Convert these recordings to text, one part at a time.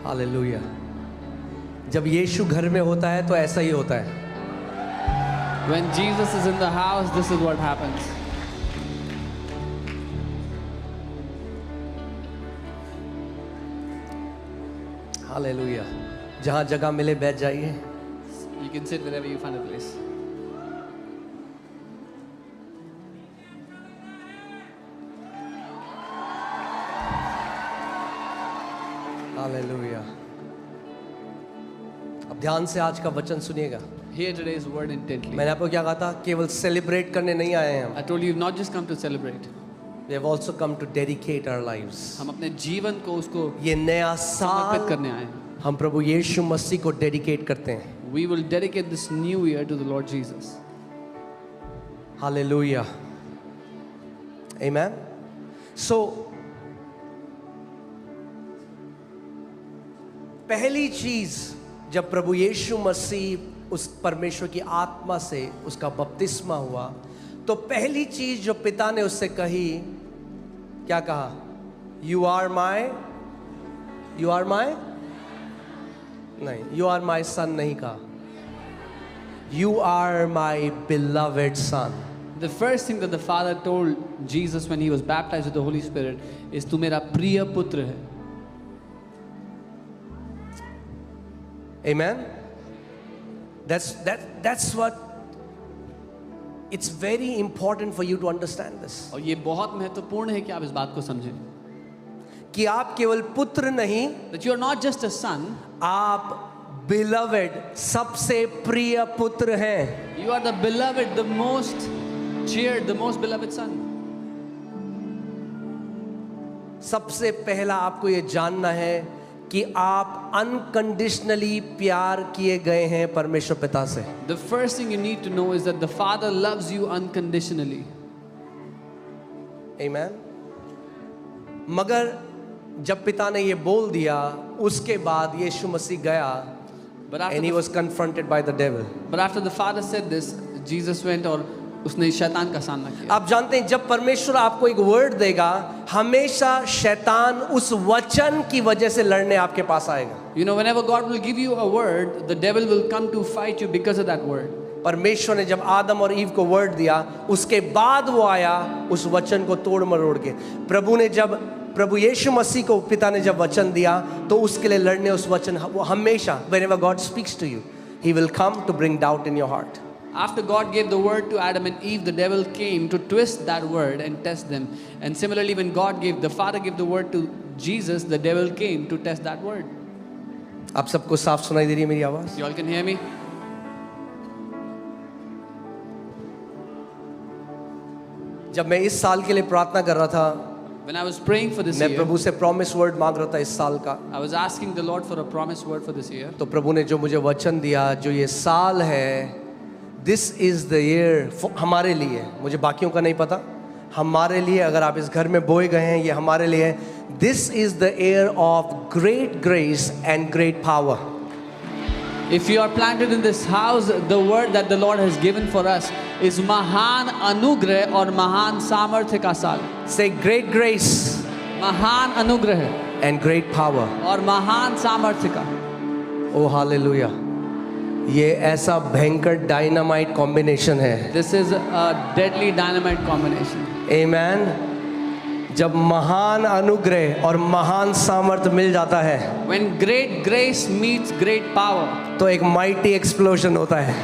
Hallelujah. जब यीशु घर में होता है तो ऐसा ही होता है। When Jesus is in the house, this is what happens. Hallelujah. जहाँ जगह मिले बैठ जाइए। You can sit wherever you find a place. Hallelujah. अब ध्यान से आज का वचन सुनिएगा। Hear today's word intently. मैंने आपको क्या कहा था? केवल सेलिब्रेट करने नहीं आए हैं हम। I told you, you've not just come to celebrate. We have also come to dedicate our lives. हम अपने जीवन को उसको ये नया समर्पित साल करने आए हैं. हम प्रभु यीशु मसीह को डेडिकेट करते हैं। We will dedicate this new year to the Lord Jesus. Hallelujah. Amen. So पहली चीज जब प्रभु यीशु मसीह उस परमेश्वर की आत्मा से उसका बपतिस्मा हुआ, तो पहली चीज जो पिता ने उससे कही, क्या कहा? यू आर माई नहीं, यू आर माई सन नहीं कहा, you are my beloved son. The first thing that the Father told Jesus when he was baptized with the Holy Spirit is, तू मेरा प्रिय पुत्र है. Amen. That's what it's very important for you to understand this. और ये बहुत महत्वपूर्ण है कि आप इस बात को समझें कि आप केवल पुत्र नहीं, that you are not just a son, आप beloved सबसे प्रिय पुत्र हैं। you are the beloved, the most cheered, the most beloved son. सबसे पहला आपको ये जानना है कि आप अनकंडीशनली प्यार किए गए हैं परमेश्वर पिता से। The first thing you need to know is that the Father loves you unconditionally. Amen. मगर जब पिता ने ये बोल दिया, उसके बाद यीशु मसीह गया, and he was confronted by the devil. But after the Father said this, Jesus went और उसने शैतान का सामना किया. आप जानते हैं जब परमेश्वर आपको एक वर्ड देगा, हमेशा शैतान उस वचन की वजह से लड़ने आपके पास आएगा। You know, whenever God will give you a word, the devil will come to fight you because of that word. परमेश्वर ने जब आदम और ईव को वर्ड दिया, उसके बाद वो आया उस वचन को तोड़ मरोड़ के। प्रभु यीशु मसीह को पिता ने जब वचन दिया, तो उसके लिए लड़ने उस वचन, वो हमेशा whenever God speaks to you, he will come to bring doubt in your heart. After God gave the word to Adam and Eve, the devil came to twist that word and test them. And similarly, when the Father gave the word to Jesus, the devil came to test that word. आप सबको साफ सुनाई दे रही है मेरी आवाज? You all can hear me? जब मैं इस साल के लिए प्रार्थना कर रहा था, When I was praying for this मैं year, प्रभु से प्रॉमिस वर्ड मांग रहा था इस साल का, I was asking the Lord for a promised word for this year. तो प्रभु ने जो मुझे वचन दिया, जो ये साल है, दिस इज द ईयर हमारे लिए, मुझे बाकियों का नहीं पता, हमारे लिए, अगर आप इस घर में बोए गए हैं, ये हमारे लिए है। This is the year of great grace and great power. If you are planted in this house, the word that the Lord has given for us is महान अनुग्रह और महान सामर्थ्य का साल. Say great grace महान अनुग्रह and great power. और महान सामर्थ्य का. Oh hallelujah. ये ऐसा भयंकर डायनामाइट कॉम्बिनेशन है। This is a deadly dynamite combination. Amen. जब महान अनुग्रह और महान सामर्थ्य मिल जाता है, When great grace meets great power, तो एक माइटी एक्सप्लोजन होता है।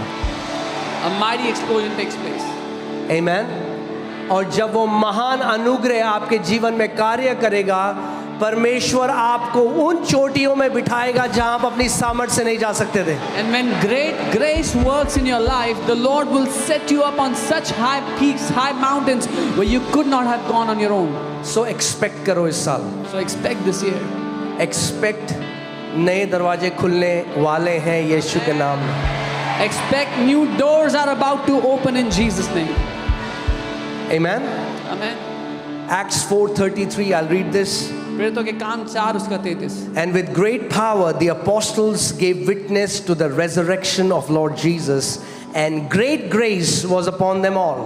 a mighty explosion takes place. Amen. और जब वो महान अनुग्रह आपके जीवन में कार्य करेगा, परमेश्वर आपको उन चोटियों में बिठाएगा जहां आप अपनी सामर्थ्य से नहीं जा सकते थे। And when great grace works in your life, the Lord will set you up on such high peaks, high mountains where you could not have gone on your own. So expect करो इस साल। So expect this year. Expect नए दरवाजे खुलने वाले हैं यीशु के नाम में। Expect new doors are about to open in Jesus' name. Amen. Amen. Acts 4:33, I'll read this. प्रेरितों के काम 4 उसका 33. And with great power the apostles gave witness to the resurrection of Lord Jesus, and great grace was upon them all.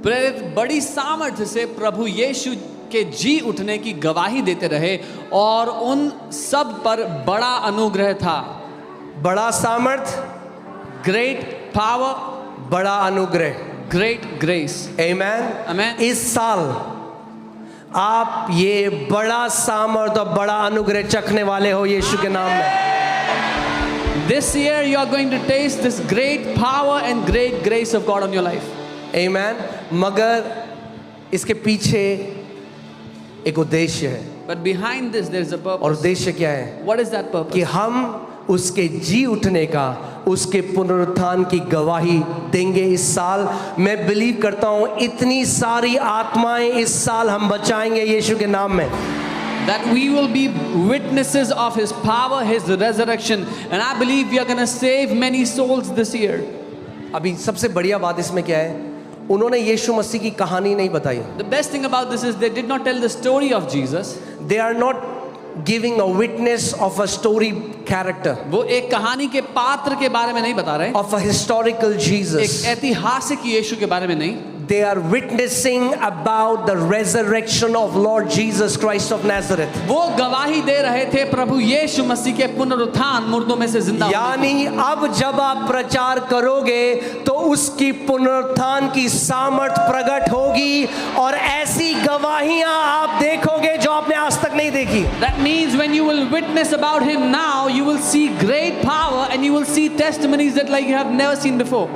प्रेरित बड़ी सामर्थ्य से प्रभु यीशु के जी उठने की गवाही देते रहे और उन सब पर बड़ा अनुग्रह था. बड़ा सामर्थ, Great power, बड़ा अनुग्रह. great grace. आमेन. Amen. इस साल आप ये बड़ा सामर्थ और बड़ा अनुग्रह चखने वाले हो यीशु के नाम में. This year you are going to taste this great power and great grace of God on your life. आमेन. मगर इसके पीछे एक उद्देश्य है. But behind this there is a और purpose. उद्देश्य क्या है? What is that purpose? कि हम उसके जी उठने का, उसके पुनरुत्थान की गवाही देंगे इस साल. मैं बिलीव करता हूँ इतनी सारी आत्माएं इस साल हम बचाएंगे यीशु के नाम में. That we will be witnesses of His power, His resurrection, and I believe we are going to save many souls this year. अभी सबसे बढ़िया बात इसमें क्या है? उन्होंने यीशु मसीह की कहानी नहीं बताई. The best thing about this is they did not tell the story of Jesus. They are not giving a witness of a story character, वो एक कहानी के पात्र के बारे में नहीं बता रहे, of a historical एक Jesus. ऐतिहासिक यीशु के बारे में नहीं. They are witnessing about the resurrection of Lord Jesus Christ of Nazareth. वो गवाही दे रहे थे प्रभु यीशु मसीह के पुनरुत्थान, मुर्दों में से जिंदा होने की. यानी अब जब आप प्रचार करोगे तो उसकी पुनरुत्थान की सामर्थ प्रकट होगी और ऐसी गवाहियां आप देखोगे जो आपने आज तक नहीं देखी. That means when you will witness about Him now, you will see great power and you will see testimonies that like you have never seen before.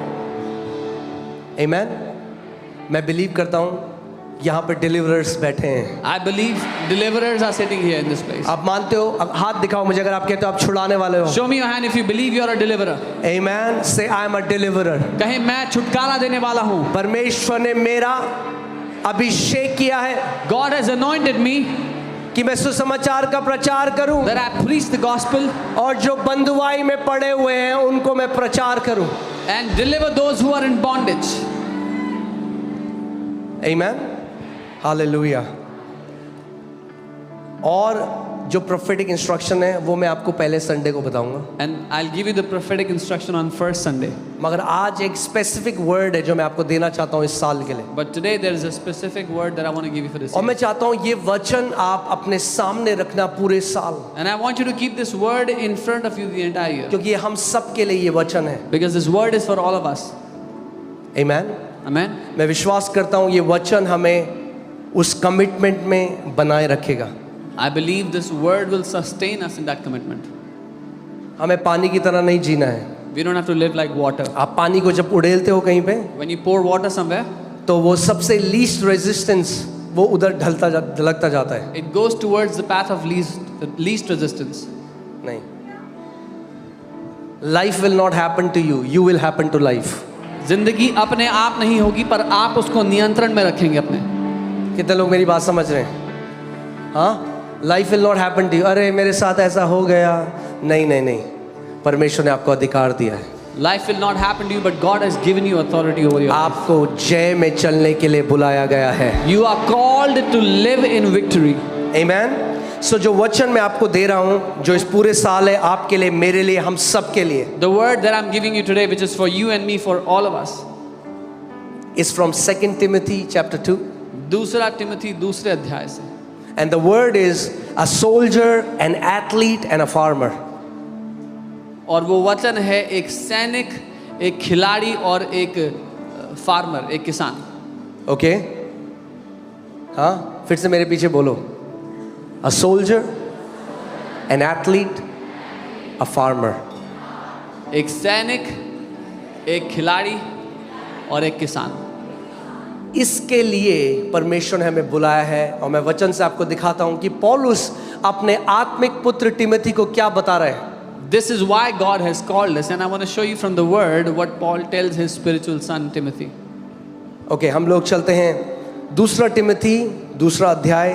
Amen. मैं बिलीव करता हूं यहाँ पे डिलीवरर्स बैठे हैं. I believe deliverers are sitting here in this place. आप मानते हो? अब हाथ दिखाओ मुझे अगर आप कहते हो आप छुड़ाने वाले हो. Show me your hand if you believe you are a deliverer. Amen. Say I am a deliverer. कहे मैं छुटकारा देने वाला हूँ. परमेश्वर ने मेरा अभिषेक किया है God has anointed me कि मैं सुसमाचार का प्रचार करूं that I preach the gospel और जो बंधुआई में पड़े हुए हैं उनको मैं प्रचार करूं. and deliver those who are in bondage. Amen. Hallelujah. और जो प्रोफेटिक इंस्ट्रक्शन है वो मैं आपको पहले संडे को बताऊंगा. And I'll give you the prophetic instruction on first Sunday. मगर आज एक स्पेसिफिक वर्ड है जो मैं आपको देना चाहता हूँ इस साल के लिए. But today there is a specific word that I want to give you for this और मैं year. चाहता हूँ ये वचन आप अपने सामने रखना पूरे साल, And I want you to keep this word in front of you the entire year. क्योंकि ये हम सब के लिए ये वचन है. Because this word is for all of us. Amen. Amen. मैं विश्वास करता हूँ ये वचन हमें उस कमिटमेंट में बनाए रखेगा. I believe this word will sustain us in that commitment. हमें पानी की तरह नहीं जीना है. We don't have to live like water. आप पानी को जब उड़ेलते हो कहीं पे When you pour water somewhere, तो वो सबसे लीस्ट रेजिस्टेंस वो उधर ढलकता जाता है. it goes towards the path of least resistance. नहीं. Life will not happen to you, you will happen to life. जिंदगी अपने आप नहीं होगी पर आप उसको नियंत्रण में रखेंगे अपने. कितने लोग मेरी बात समझ रहे हैं? हाँ, life will not happen to you. अरे मेरे साथ ऐसा हो गया. नहीं नहीं नहीं, परमेश्वर ने आपको अधिकार दिया है. Life will not happen to you, but God has given you authority over your life. आपको जय में चलने के लिए बुलाया गया है. You are called to live in victory. आमेन. सो जो वचन मैं आपको दे रहा हूँ जो इस पूरे साल है आपके लिए, मेरे लिए, हम सब के लिए, The word that I'm giving you today, which is for you and me, for all of us, is from 2 Timothy chapter 2. दूसरा तिमोथी दूसरे अध्याय से. And the word is a soldier, an athlete and a farmer. और वो वचन है एक सैनिक, एक खिलाड़ी और एक फार्मर, एक किसान. Okay? हाँ, फिर से मेरे पीछे बोलो. A soldier, an athlete, a farmer. एक सैनिक, एक खिलाड़ी और एक किसान. इसके लिए परमेश्वर ने हमें बुलाया है. और मैं वचन से आपको दिखाता हूं कि पौलुस अपने आत्मिक पुत्र तिमोथी को क्या बता रहे हैं. This is why God has called us, and I want to show you from the word what Paul tells his spiritual son Timothy. Okay, हम लोग चलते हैं दूसरा तिमोथी दूसरा अध्याय.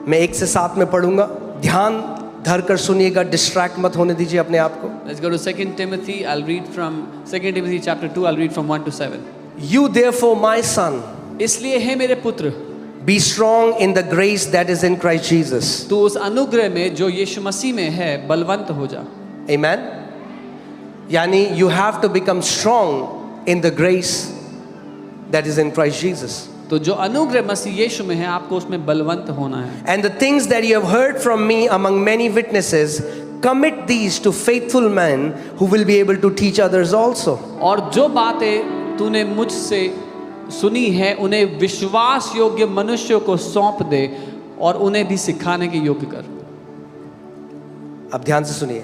मैं 1 से 7 में पढ़ूंगा. ध्यान धर कर सुनिएगा, डिस्ट्रैक्ट मत होने दीजिए अपने आप को. Let's go to 2 Timothy. I'll read from 2 Timothy chapter 2. I'll read from 1 to 7. You therefore, my son, इसलिए हे मेरे पुत्र, be strong in the grace that is in Christ Jesus. तू उस अनुग्रह में जो यीशु मसीह में है बलवंत हो जा. Amen. यानी you have to become strong in the grace that is in Christ Jesus. तो जो अनुग्रह मसीह यीशु में है, आपको उसमें बलवंत होना है. And the things that you have heard from me among many witnesses, commit these to faithful men who will be able to teach others also. और जो बातें तूने मुझसे सुनी है, उन्हें विश्वास योग्य मनुष्यों को सौंप दे और उन्हें भी सिखाने के योग्य कर. अब ध्यान से सुनिए.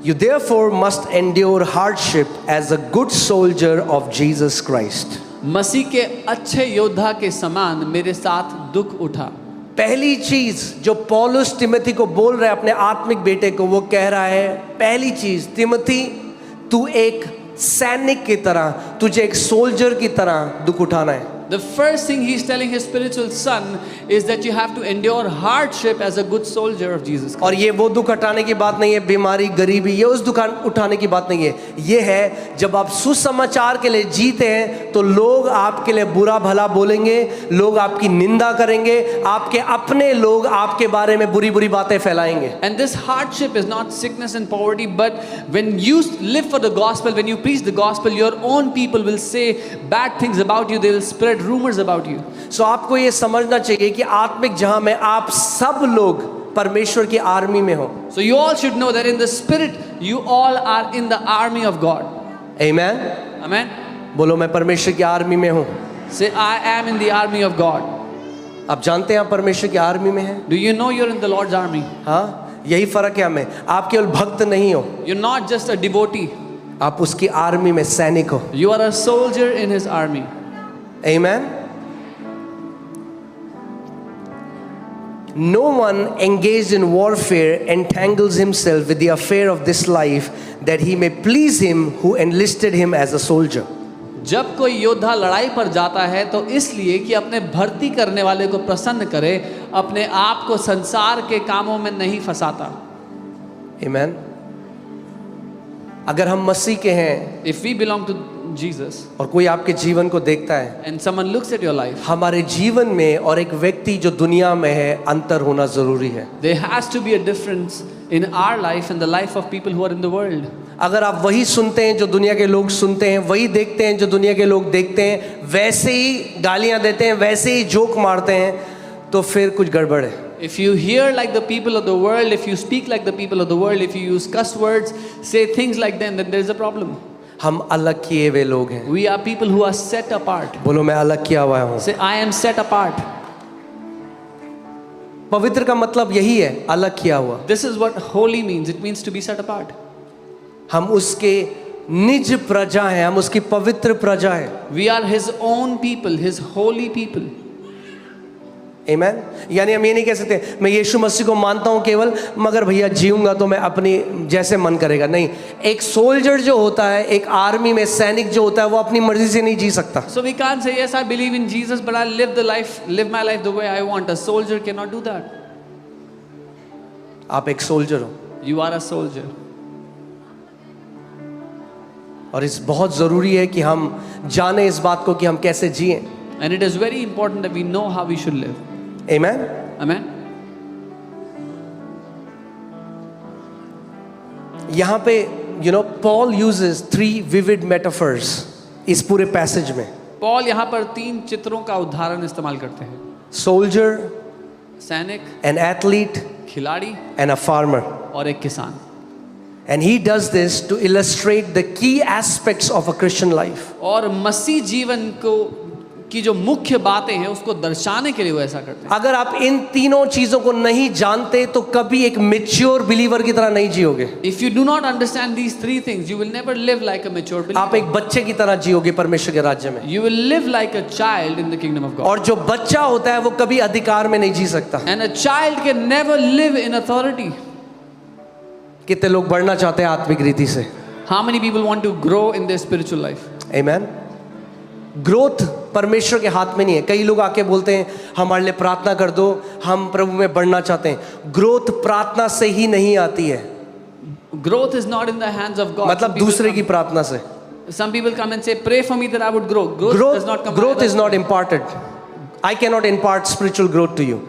You therefore must endure hardship as a good soldier of Jesus Christ. मसीह के अच्छे योद्धा के समान मेरे साथ दुख उठा. पहली चीज जो पौलुस तिमोथी को बोल रहा है, अपने आत्मिक बेटे को, वो कह रहा है, पहली चीज, तिमोथी तू एक सैनिक की तरह, तुझे एक सोल्जर की तरह दुख उठाना है. The first thing he's telling his spiritual son is that you have to endure hardship as a good soldier of Jesus Christ. और ये वो दुख उठाने की बात नहीं है, बीमारी, गरीबी, ये उस दुख उठाने की बात नहीं है. ये है जब आप सुसमाचार के लिए जीते हैं तो लोग आपके लिए बुरा भला बोलेंगे, लोग आपकी निंदा करेंगे, आपके अपने लोग आपके बारे में बुरी बुरी बातें फैलाएंगे. And this hardship is not sickness and poverty, but when you live for the gospel, when you preach the gospel, your own people will say bad things about you. They will spread rumors about you. So आपको ये समझना चाहिए कि आत्मिक जहां में आप सब लोग परमेश्वर की आर्मी में हो. So you all should know that in the spirit you all are in the army of God. Amen. Amen. बोलो मैं परमेश्वर की आर्मी में हूं. Say I am in the army of God. आप जानते हैं आप परमेश्वर की आर्मी में हैं. Do you know you're in the Lord's army? हाँ, यही फर्क है हमें. आप केवल भक्त नहीं हो, You're not just a devotee. आप उसकी आर्मी में सैनिक हो. You are a soldier in his army. Amen. No one engaged in warfare entangles himself with the affair of this life, that he may please him who enlisted him as a soldier. जब कोई योद्धा लड़ाई पर जाता है तो इसलिए कि अपने भर्ती करने वाले को प्रसन्न करे, अपने आप को संसार के कामों में नहीं फंसाता. Amen. अगर हम मसीह के हैं If we belong to Jesus और कोई आपके जीवन को देखता है, and someone looks at your life, हमारे जीवन में और एक व्यक्ति जो दुनिया में है अंतर होना जरूरी है. there has to be a difference in our life and the life of people who are in the world. अगर आप वही सुनते हैं जो दुनिया के लोग सुनते हैं, वही देखते हैं जो दुनिया के लोग देखते हैं, वैसे ही गालियां देते हैं, वैसे ही जोक मारते हैं, तो फिर कुछ गड़बड़ है. If you hear like the people of the world, if you speak like the people of the world, if you use cuss words, say things like them, then there is a problem. हम अलग किए हुए लोग हैं. We are people who are set apart. बोलो मैं अलग किया हुआ हूँ. Say I am set apart. पवित्र का मतलब यही है, अलग किया हुआ. This is what holy means. It means to be set apart. हम उसके निज प्रजा हैं, हम उसकी पवित्र प्रजा हैं. We are his own people, his holy people. Amen. यानी हम ये नहीं कह सकते मैं यीशु मसीह को मानता हूँ केवल, मगर भैया जीऊंगा तो मैं अपनी जैसे मन करेगा. नहीं, एक सोल्जर जो होता है, एक आर्मी में सैनिक जो होता है, वो अपनी मर्जी से नहीं जी सकता. So we can't say yes I believe in Jesus but I live my life the way I want. A soldier cannot do that. आप एक सोल्जर हो. You are a soldier. और इस बहुत ज़रूरी है कि हम जाने इस बात को कि हम कैसे जिएं. And it is very important that we know how we should live. Amen. Amen. यहाँ पे Paul uses 3 vivid metaphors इस पूरे पैसेज में. Paul यहाँ पर 3 चित्रों का उदाहरण इस्तेमाल करते हैं. Soldier, सैनिक, an athlete, खिलाड़ी and a farmer. और एक किसान. And he does this to illustrate the key aspects of a Christian life. और मसीह जीवन की जो मुख्य बातें हैं उसको दर्शाने के लिए वो ऐसा करते हैं. अगर आप इन तीनों चीजों को नहीं जानते तो कभी एक मैच्योर बिलीवर की तरह नहीं जियोगे. If you do not understand these 3 things, you will never live like a mature believer. आप एक बच्चे की तरह जियोगे परमेश्वर के राज्य में. You will live like a child in the kingdom of God. और जो बच्चा होता है वो कभी अधिकार में नहीं जी सकता. And a child can never live in authority. कितने लोग बढ़ना चाहते हैं आत्मिक रीति से? How many people want to grow in their spiritual life? Amen. Growth परमेश्वर के हाथ में नहीं है. कई लोग आके बोलते हैं हमारे लिए प्रार्थना कर दो, हम प्रभु में बढ़ना चाहते हैं. ग्रोथ प्रार्थना से ही नहीं आती है. Growth is not in the hands of God. मतलब दूसरे की प्रार्थना से. Some people come and say, pray for me that I would grow. Growth does not come. Growth is not imparted. I cannot impart spiritual growth to you.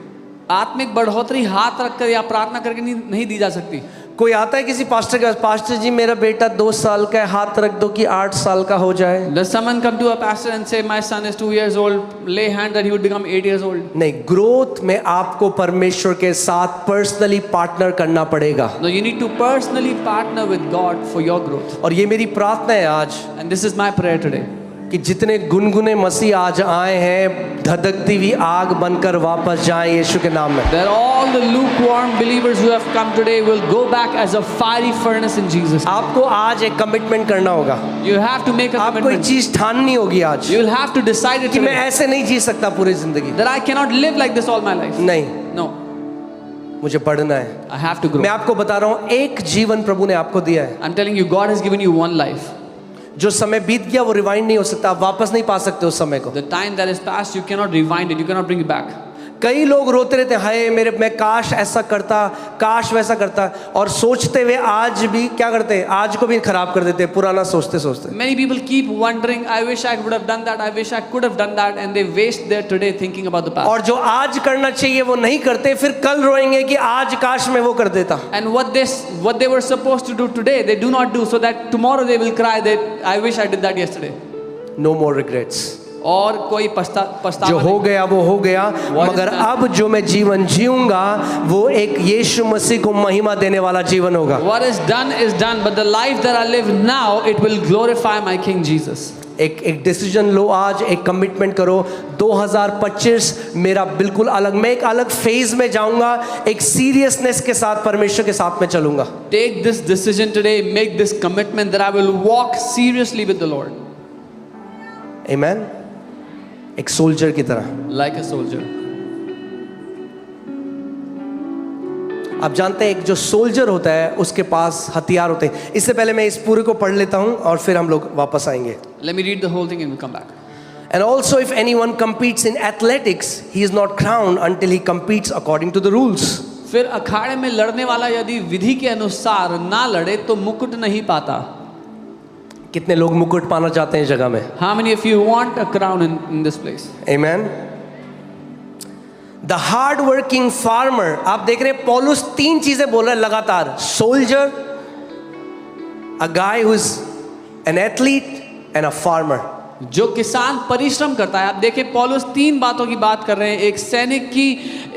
आत्मिक बढ़ोतरी हाथ रखकर या प्रार्थना करके नहीं दी जा सकती. कोई आता है किसी पास्टर के पास, पास्टर जी मेरा बेटा 2 साल का है, हाथ रख दो कि 8 साल का हो जाए। Does someone come to a pastor and say, my son is 2 years old, lay hand that he would become 8 years old? नहीं, ग्रोथ में आपको परमेश्वर के साथ पर्सनली पार्टनर करना पड़ेगा। No, you need to personally partner with God for your growth. और ये मेरी प्रार्थना है आज And this is my prayer today. कि जितने गुनगुने मसीह आज आए हैं, धधकती हुई आग बनकर वापस जाएं यीशु के नाम में। That all the lukewarm believers who have come today will go back as a fiery furnace in Jesus. आपको आज एक कमिटमेंट करना होगा। You have to make a आप कोई commitment. चीज ठाननी होगी आज You will have to decide it कि मैं today. ऐसे नहीं जी सकता पूरी जिंदगी। That I cannot live like this all my life. नहीं, No, मुझे बढ़ना है। I have to grow. मैं आपको बता रहा हूँ, एक जीवन प्रभु ने आपको दिया है। I'm telling you, God has given you one life. जो समय बीत गया वो रिवाइंड नहीं हो सकता, आप वापस नहीं पा सकते उस समय को। The time that is past, you cannot rewind it. You cannot bring it back. कई लोग रोते रहते हैं, हाय मेरे, मैं काश ऐसा करता, काश वैसा करता, और सोचते हुए आज भी क्या करते हैं, आज को भी खराब कर देते हैं पुराना सोचते सोचते। Many people keep wondering, I wish I would have done that, I wish I could have done that, and they waste their today thinking about the past. और जो आज करना चाहिए वो नहीं करते, फिर कल रोएंगे कि आज काश मैं वो कर देता। And what they were supposed to do today, they do not do, so that tomorrow they will cry that I wish I did that yesterday. No more regrets. और कोई पछतावा जो हो नहीं। गया वो हो गया, मगर अब जो मैं जीवन जीऊंगा वो एक यीशु मसीह को महिमा देने वाला जीवन होगा। What is done, but the life that I live now, it will glorify my King Jesus. एक डिसीजन लो आज, एक कमिटमेंट करो, 2025 मेरा बिल्कुल अलग, मैं एक अलग फेज में जाऊंगा, एक सीरियसनेस के साथ परमेश्वर के साथ में चलूंगा। Take this decision today, make this commitment that I will walk seriously with the Lord. आमेन। एक सोल्जर की तरह। Like a soldier. आप जानते हैं एक जो सोल्जर होता है उसके पास हथियार होते हैं। इससे पहले मैं इस पूरे को पढ़ लेता हूं और फिर हम लोग वापस आएंगे। Let me read the whole thing and we'll come back. And also if anyone competes in athletics, he is not crowned until he competes according to the rules. फिर अखाड़े में लड़ने वाला यदि विधि के अनुसार ना लड़े तो मुकुट नहीं पाता। कितने लोग मुकुट पाना चाहते हैं इस जगह में? How many of you want a crown in this place? Amen. The hard working farmer, आप देख रहे हैं पौलुस 3 चीजें बोल रहा है लगातार। Soldier, a guy who is an athlete and a farmer. जो किसान परिश्रम करता है। आप देखें पौलुस 3 बातों की बात कर रहे हैं, एक सैनिक की,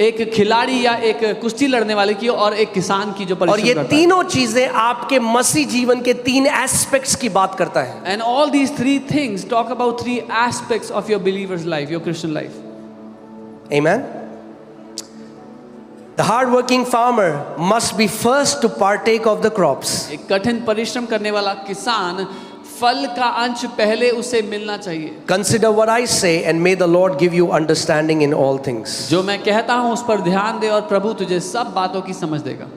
एक खिलाड़ी या एक कुश्ती लड़ने वाले की, और एक किसान की जो और परिश्रम ये करता है। तीनों चीजें आपके मसीह जीवन के 3 एस्पेक्ट्स की बात करता है। And all these 3 things talk about 3 aspects of your believer's life, your Christian life. Amen. The hard working farmer must be first to partake of the crops. एक कठिन परिश्रम करने वाला किसान फल का अंश पहले उसे मिलना चाहिए। Consider what I say and may the Lord give you understanding in all things. जो मैं कहता हूं उस पर ध्यान दे और प्रभु तुझे सब बातों की समझ देगा।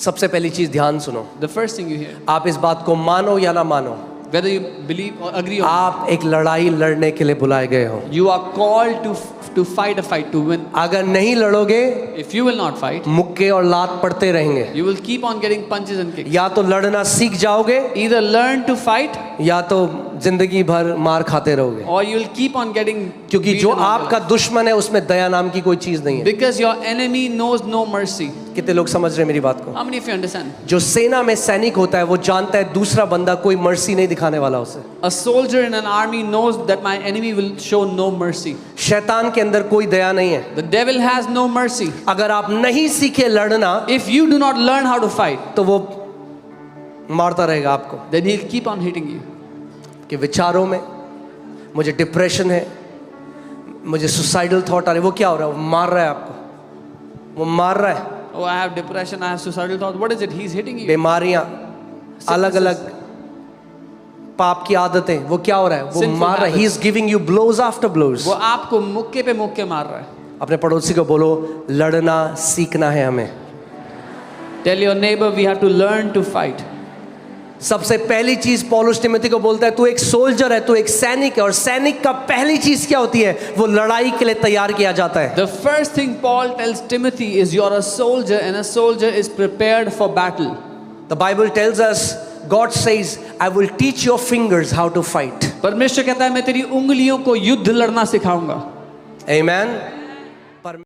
सबसे पहली चीज ध्यान सुनो। The first thing you hear, आप इस बात को मानो या ना मानो, whether you believe or agree or not, आप एक लड़ाई लड़ने के लिए बुलाए गए हो। you are called to fight a fight, to win. अगर नहीं लड़ोगे, If you will not fight, मुक्के और लात पड़ते रहेंगे। you will keep on getting punches and kicks. या तो लड़ना सीख जाओगे Either learn to fight या तो जिंदगी भर मार खाते रहोगे। or you will keep on getting क्योंकि जो beaten all your आपका life. दुश्मन है उसमें दया नाम की कोई चीज नहीं है। Because your enemy knows no mercy. कितने लोग समझ रहे हैं मेरी बात को? How many of you understand? जो सेना में सैनिक होता है वो जानता है दूसरा बंदा कोई मर्सी नहीं दिखाने वाला उसे। A soldier in an army knows that my enemy will show no mercy. शैतान के अंदर कोई दया नहीं है। The devil has no mercy. अगर आप नहीं सीखे लड़ना If you do not learn how to fight, तो वो मारता रहेगा आपको। then he'll keep on hitting you. कि विचारों में मुझे डिप्रेशन है, मुझे सुसाइडल थॉट आ रहे, वो क्या हो रहा है? वो मार रहा है आपको, वो मार रहा है। Oh, I have depression, I have suicidal thoughts. What is it? He's hitting you. बीमारियां, अलग अलग पाप की आदतें, वो क्या हो रहा है? वो Sinful मार रहा है। He is giving you blows after blows. वो आपको मुक्के पे मुक्के मार रहा है। अपने पड़ोसी को बोलो लड़ना सीखना है हमें। Tell your neighbor we have to learn to fight. सबसे पहली चीज पौलुस तिमोथी को बोलता है, तू एक सोल्जर है, तू एक सैनिक है, और सैनिक का पहली चीज क्या होती है? वो लड़ाई के लिए तैयार किया जाता है। The first thing Paul tells Timothy is you're a soldier and a soldier is prepared for battle. The Bible tells us, God says, I will teach your fingers how to fight. परमेश्वर कहता है मैं तेरी उंगलियों को युद्ध लड़ना सिखाऊंगा। Amen.